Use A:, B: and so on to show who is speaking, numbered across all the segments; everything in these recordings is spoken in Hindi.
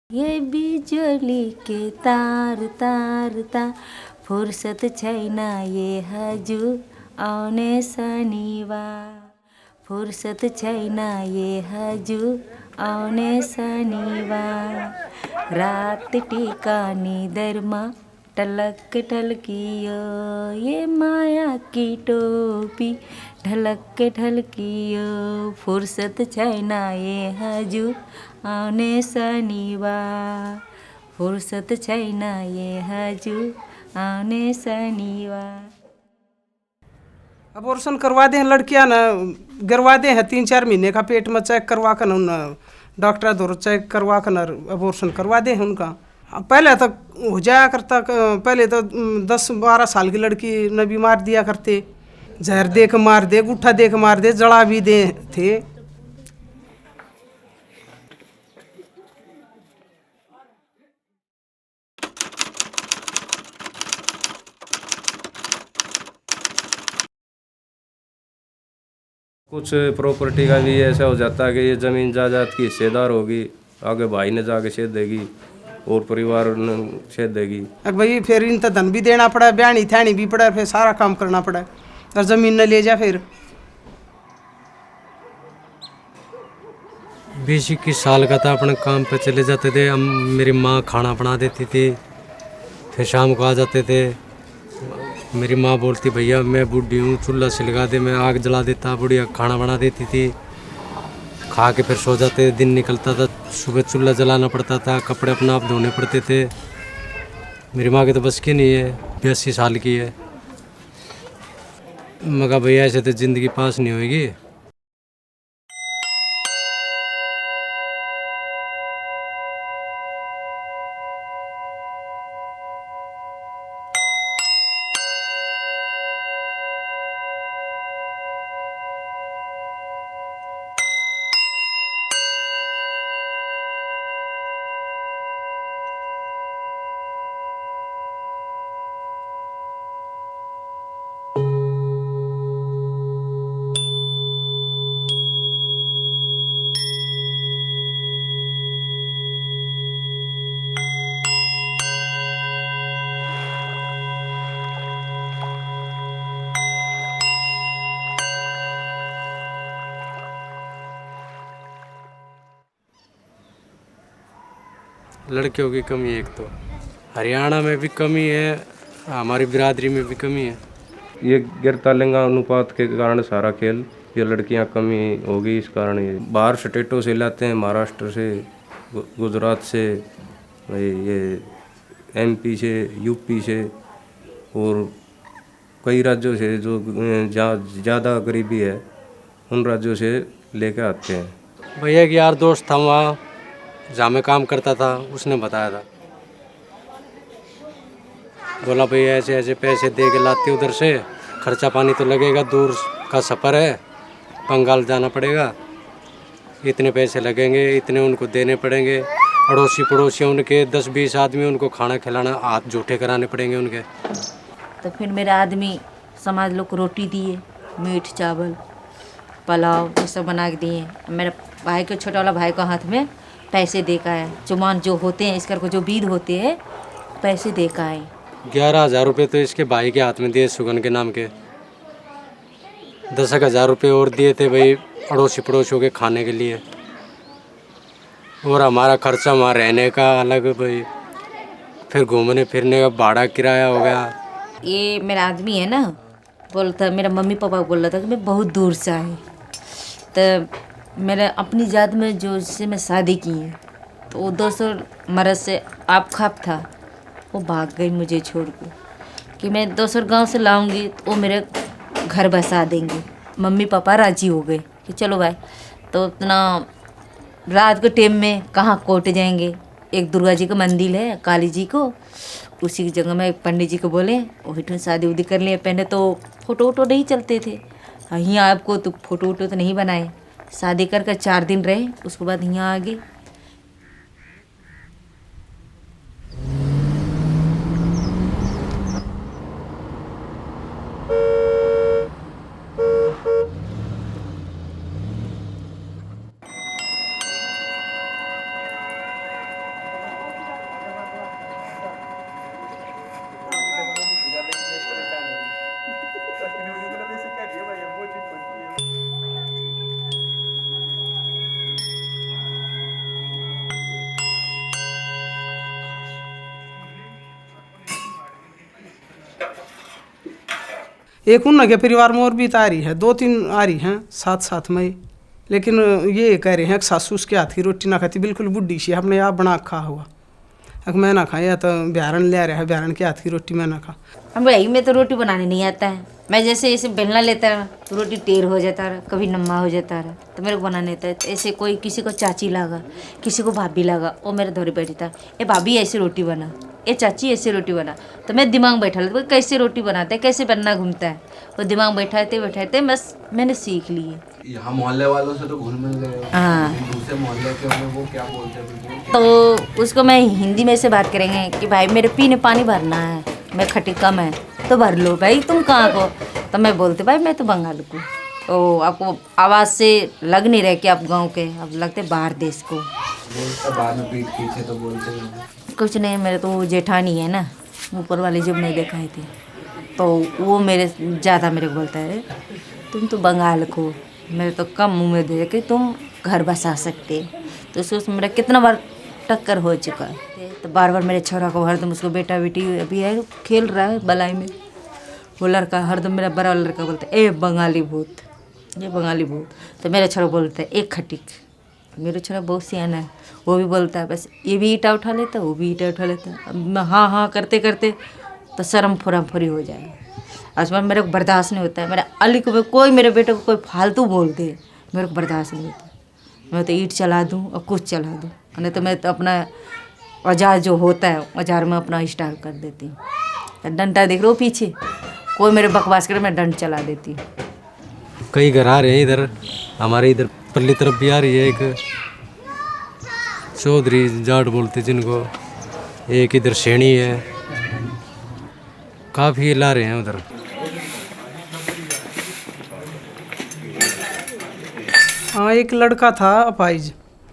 A: ये बिजुली के तार तार तार फुर्सद छैन ये हजुर आउने शनिबार फुर्सद छैन ये हजुर आउने शनिबार रात टीका निदरमा टलक ढलकियो ये माया की टोपी ढलक ढलकियो फुर्सद छैन ये हजुर आउने शनिबार फुर्सद छैन ये हजुर आउने शनिबार।
B: अबॉर्शन करवा दे हैं लड़कियां ना, गिरवा दे हैं 3-4 महीने का पेट में चेक करवा कर डॉक्टर दौर चेक करवा कर अबॉर्शन करवा दे हैं उनका। पहले तो हो जाया करता, पहले तो 10-12 साल की लड़की ने भी मार दिया करते, जहर दे के मार दे, गुट्ठा दे के मार दे, जड़ा भी दे थे।
C: कुछ प्रॉपर्टी का भी ऐसा हो जाता है कि ये ज़मीन जायदाद की हिस्सेदार होगी, आगे भाई ने जाके सेध देगी और परिवार ने सेध देगी।
B: अब भाई फिर इन तो धन भी देना पड़ा, ब्याणी थैणी भी पड़ा, फिर सारा काम करना पड़ा और ज़मीन न ले जा। फिर
D: 20-21 साल का था, अपने काम पे चले जाते थे। हम मेरी माँ खाना बना देती थी, फिर शाम को आ जाते थे। मेरी माँ बोलती भैया मैं बूढ़ी हूँ, चूल्हा सिलगा दे, मैं आग जला देता, बुढ़िया खाना बना देती थी। खा के फिर सो जाते, दिन निकलता था, सुबह चूल्हा जलाना पड़ता था, कपड़े अपना आप धोने पड़ते थे। मेरी माँ की तो बस की नहीं है, 82 साल की है। मगर भैया ऐसे तो ज़िंदगी पास नहीं होगी। लड़कियों की कमी है, एक तो हरियाणा में भी कमी है, हमारी बिरादरी में भी कमी है।
C: ये गिरता लिंगानुपात के कारण सारा खेल, ये लड़कियां कमी होगी इस कारण। ये बाहर स्टेटों से लाते हैं, महाराष्ट्र से, गुजरात से, ये MP से, UP से और कई राज्यों से जो ज़्यादा गरीबी है उन राज्यों से लेके आते हैं।
D: भैया की यार दोस्त था वहाँ जहाँ मैं काम करता था, उसने बताया था, बोला भैया ऐसे ऐसे पैसे दे के लाते उधर से, खर्चा पानी तो लगेगा, दूर का सफ़र है, बंगाल जाना पड़ेगा, इतने पैसे लगेंगे, इतने उनको देने पड़ेंगे। अड़ोसी पड़ोसी उनके 10-20 आदमी, उनको खाना खिलाना, हाथ जूठे कराने पड़ेंगे उनके।
A: तो फिर मेरे आदमी समाज लोग को रोटी दिए, मीठ चावल पुलाव ये सब बना के दिए। मेरे भाई को, छोटा वाला भाई को हाथ में पैसे दे का आया, चुमान जो होते हैं इसकर को जो बीद होते हैं पैसे दे का आए।
D: 11,000 रुपये तो इसके भाई के हाथ में दिए, सुगन के नाम के। 10,000 रुपये और दिए थे भाई अड़ोसी पड़ोसियों के खाने के लिए, और हमारा खर्चा, वहाँ रहने का अलग भाई, फिर घूमने फिरने का भाड़ा किराया हो गया।
A: ये मेरा आदमी है ना, बोलता, मेरा मम्मी पापा बोल रहा था कि मैं बहुत दूर से आए, तो मेरे अपनी जात में जो जिससे मैं शादी की है, तो वो 200 मर्द से आप खाप था, वो भाग गई मुझे छोड़ के कि मैं 200 गांव से लाऊंगी तो वो मेरे घर बसा देंगे। मम्मी पापा राजी हो गए कि चलो भाई। तो इतना रात के टाइम में कहाँ कोट जाएंगे, एक दुर्गा जी का मंदिर है, काली जी को, उसी की जगह में पंडित जी को बोले वही तो शादी उदी कर लिए। पहले तो फ़ोटो वोटो नहीं चलते थे, यहाँ आपको तो फ़ोटो वोटो तो नहीं बनाए। शादी कर 4 दिन रहे, उसके बाद यहाँ आ गए।
B: एक उन के परिवार में और भी तो आ रही है, 2-3 आ रही हैं साथ साथ में। लेकिन ये कह रहे हैं कि सासू उसके हाथ की रोटी ना खाती, बिल्कुल बुढ़ी सी, अपने आप बना खा हुआ। अगर मैं ना खाया तो बिहारन ले रहा है, बिहारन के हाथ की रोटी मैं ना खा।
A: हम भाई में तो रोटी बनाने नहीं आता है। मैं जैसे ऐसे बेलना लेता रहा तो रोटी टेढ़ हो जाता रहा, कभी नम्मा हो जाता रहा, तो मेरे को बनाने आता है। ऐसे कोई किसी को चाची लगा, किसी को भाभी लगा, वो मेरे धोरे बैठी था, ये भाभी ऐसे रोटी बना, ये चाची ऐसे रोटी बना। तो मैं दिमाग बैठा लेता कैसे रोटी बनाते हैं, कैसे बनना घूमता है, वो दिमाग बैठाते बस मैंने सीख ली है।
E: यहाँ मोहल्ले वालों से तो घुल मिल गए हो।
A: हाँ।
E: दूसरे मोहल्ले के होंगे वो क्या बोलते हैं?
A: तो उसको मैं हिंदी में से बात करेंगे कि भाई मेरे पीने पानी भरना है, मैं खट्टी कम है तो भर लो भाई, तुम कहाँ को? तो मैं बोलते भाई मैं तो बंगाल को। तो आपको आवाज़ से लग नहीं रहे कि आप गांव के, अब लगते बाहर देश को।
E: बोलते बाद में पीठ पीछे तो बोलते हैं।
A: कुछ नहीं, मेरे तो जेठानी है ना ऊपर वाली, जब नहीं देखा थी तो वो मेरे ज़्यादा मेरे को बोलता है तुम तो बंगाल को, मेरे तो कम उम्मीद है कि तुम घर बसा सकते। तो उसमें मेरा कितना बार टक्कर हो चुका है। तो बार बार मेरे छोरा को हरदम, उसको बेटा बेटी अभी है खेल रहा है बलाई में, वो लड़का हरदम मेरा बड़ा लड़का बोलता है ए बंगाली भूत, ये बंगाली भूत। तो मेरा छोरा बोलता है एक खटिक। मेरा छोरा बहुत सियाना है, वो भी बोलता है बस ये भी ईटा उठा लेता है, वो भी ईटा उठा लेता है। अब मैं हाँ हाँ करते करते तो शर्म फुरी हो जाएगा। आसमान मेरे को बर्दाश्त नहीं होता है। मेरा अली को कोई, मेरे बेटे को कोई फालतू बोल दे, मेरे को बर्दाश्त नहीं होता। मैं तो ईंट चला दूँ और कुछ चला दूँ, नहीं तो मैं तो अपना औजार जो होता है औजार में अपना स्टार्ट कर देती हूँ। डंडा देख रहे हो पीछे, कोई मेरे बकवास करे मैं डंड चला देती हूँ।
D: कई घर आ रहे हैं इधर, हमारे इधर पल्ली तरफ भी आ रही है एक चौधरी जाट बोलते जिनको, एक इधर शेणी है, काफ़ी ला रहे हैं उधर।
B: हाँ, एक लड़का था अपाइज,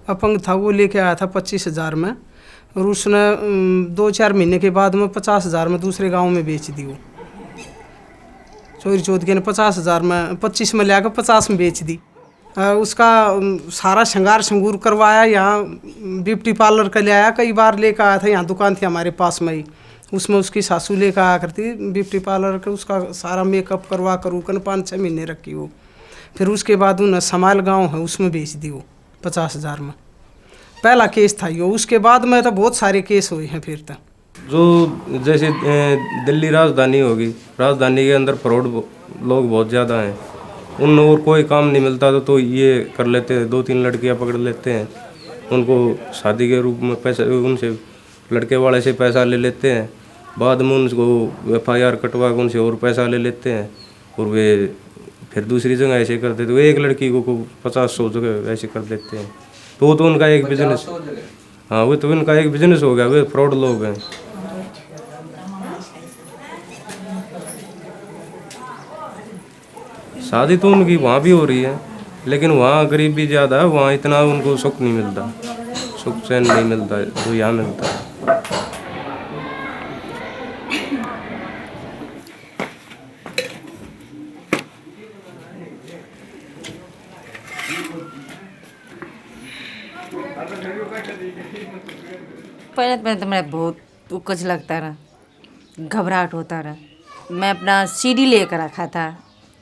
B: अपंग था, वो लेके आया था 25,000 में, और उसने 2-4 महीने के बाद में 50,000 में दूसरे गांव में बेच दी। वो चोरी चौथ के ने 50,000 में 25 में लाकर 50 में बेच दी। उसका सारा श्रृंगार शंगूर करवाया, यहाँ ब्यूटी पार्लर का ले आया, कई बार लेकर आया था। यहाँ दुकान थी हमारे पास में ही, उसमें उसकी सासू लेकर आया करती ब्यूटी पार्लर का, उसका सारा मेकअप करवा करू कर 5-6 महीने रखी वो। फिर उसके बाद उन्हें समाल गांव है उसमें बेच दी वो 50,000 में। पहला केस था यो, उसके बाद में तो बहुत सारे केस हुए हैं फिर तक।
C: जो जैसे दिल्ली राजधानी होगी, राजधानी के अंदर फ्रॉड लोग बहुत ज़्यादा हैं, उन और कोई काम नहीं मिलता तो ये कर लेते हैं, 2-3 लड़कियां पकड़ लेते हैं, उनको शादी के रूप में पैसे, उनसे लड़के वाले से पैसा ले लेते हैं, बाद में उनको FIR कटवा के उनसे और पैसा ले लेते हैं, और वे फिर दूसरी जगह ऐसे कर देते। तो एक लड़की को 50-100 जगह ऐसे कर देते हैं। तो वो तो उनका एक बिजनेस, हाँ वो तो उनका एक बिजनेस हो गया, वे फ्रॉड लोग हैं। शादी तो उनकी वहाँ भी हो रही है, लेकिन वहाँ गरीबी ज़्यादा है, वहाँ इतना उनको सुख नहीं मिलता, सुख चैन नहीं मिलता है जो यहाँ मिलता है।
A: पहले तो मैं बहुत कुछ लगता रहा, घबराहट होता रहा। मैं अपना CD लेकर रखा था,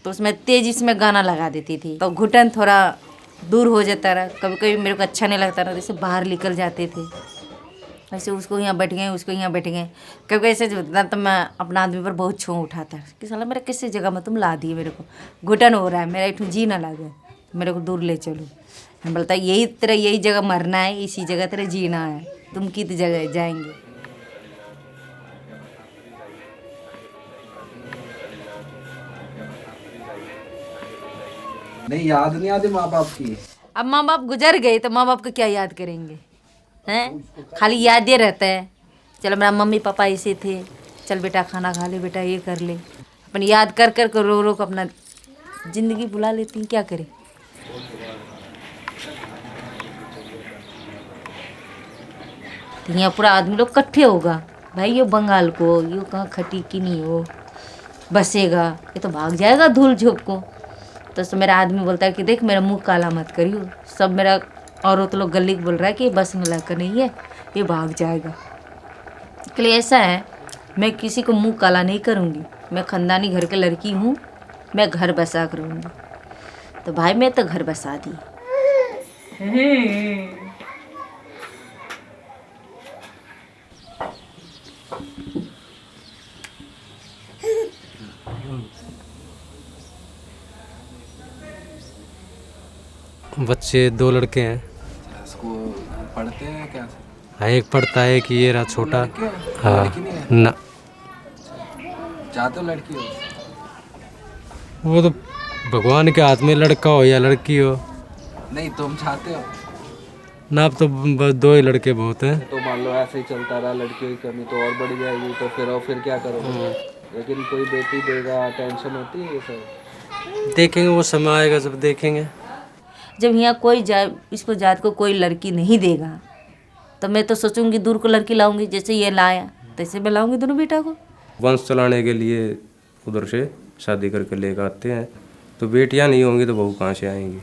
A: तो उसमें तेजी से मैं गाना लगा देती थी, तो घुटन थोड़ा दूर हो जाता रहा। कभी कभी मेरे को अच्छा नहीं लगता रहा, जैसे बाहर निकल जाते थे, ऐसे उसको यहाँ बैठ गए, उसको यहाँ बैठ गए। कभी ऐसे जो होता तो मैं अपना आदमी पर बहुत छों उठाता कि साला मेरा किसी जगह में तुम ला दिए, मेरे को घुटन हो रहा है, मेरा एक जी ना लगे, मेरे को दूर ले चलो। हम बोलता यही तेरा यही जगह मरना है, इसी जगह तेरा जीना है, तुम कित जगह जाएंगे।
E: नहीं याद नहीं आती माँ बाप की?
A: अब माँ बाप गुजर गए तो माँ बाप को क्या याद करेंगे, हैं? खाली यादें रहता है, चलो मेरा मम्मी पापा ऐसे थे, चल बेटा खाना खा ले, बेटा ये कर ले, अपन याद कर कर रो रो कर अपना ज़िंदगी बुला लेती हैं, क्या करें। तो यहाँ पूरा आदमी लोग इकट्ठे होगा, भाई ये बंगाल को, ये कहाँ खटी की नहीं हो बसेगा, ये तो भाग जाएगा धूल झोंक को। तो मेरा आदमी बोलता है कि देख मेरा मुंह काला मत करियो, सब मेरा औरत लोग गली बोल रहा है कि बस में लड़का नहीं है, ये भाग जाएगा। इसलिए ऐसा है, मैं किसी को मुंह काला नहीं करूँगी, मैं ख़ानदानी घर के लड़की हूँ, मैं घर बसा करूँगी। तो भाई मैं तो घर बसा दी।
D: बच्चे 2 लड़के हैं।
E: स्कूल पढ़ते हैं क्या?
D: हाँ, एक पढ़ता है, एक ये रहा छोटा।
E: लड़के हैं?
D: हाँ
E: लड़की नहीं है?
D: ना,
E: चाहते हो लड़की हो?
D: वो तो भगवान के हाथ में, लड़का हो या लड़की हो।
E: नहीं तुम चाहते हो?
D: ना, अब तो बस 2 ही लड़के बहुत हैं।
E: तो मान लो ऐसे ही चलता रहा, लड़कियों की कमी तो और बढ़ जाएगी, तो फिर क्या करोगे? लेकिन कोई बेटी देगा, टेंशन होती है ये सब।
D: देखेंगे, वो समय आएगा जब देखेंगे।
A: जब यहाँ कोई इसको जात को कोई लड़की नहीं देगा तो मैं तो सोचूंगी दूर को लड़की लाऊंगी, जैसे ये लाया तैसे मैं लाऊंगी दोनों बेटा को।
C: वंश चलाने के लिए उधर से शादी करके लेकर आते हैं, तो बेटियां नहीं होंगी तो बहू कहाँ से आएंगी।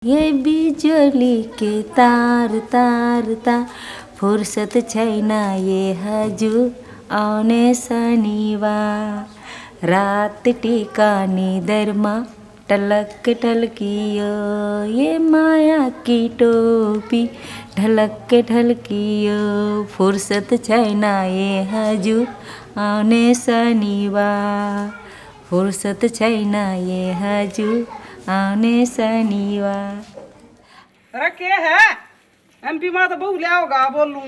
A: ये बिजली के तार तार तार फुर्सत छैना ये हजू आउने शनिवार रात टिकानी दरमा टलक ढलकियो ये माया की टोपी ढलक ढलकियो फुर्सत छैना ये हजू आउने शनिवार फुर्सत छैना ये हजू आने शनिवार।
B: अरे क्या है? MP माँ तो बहु ले आओगा बोलूँ।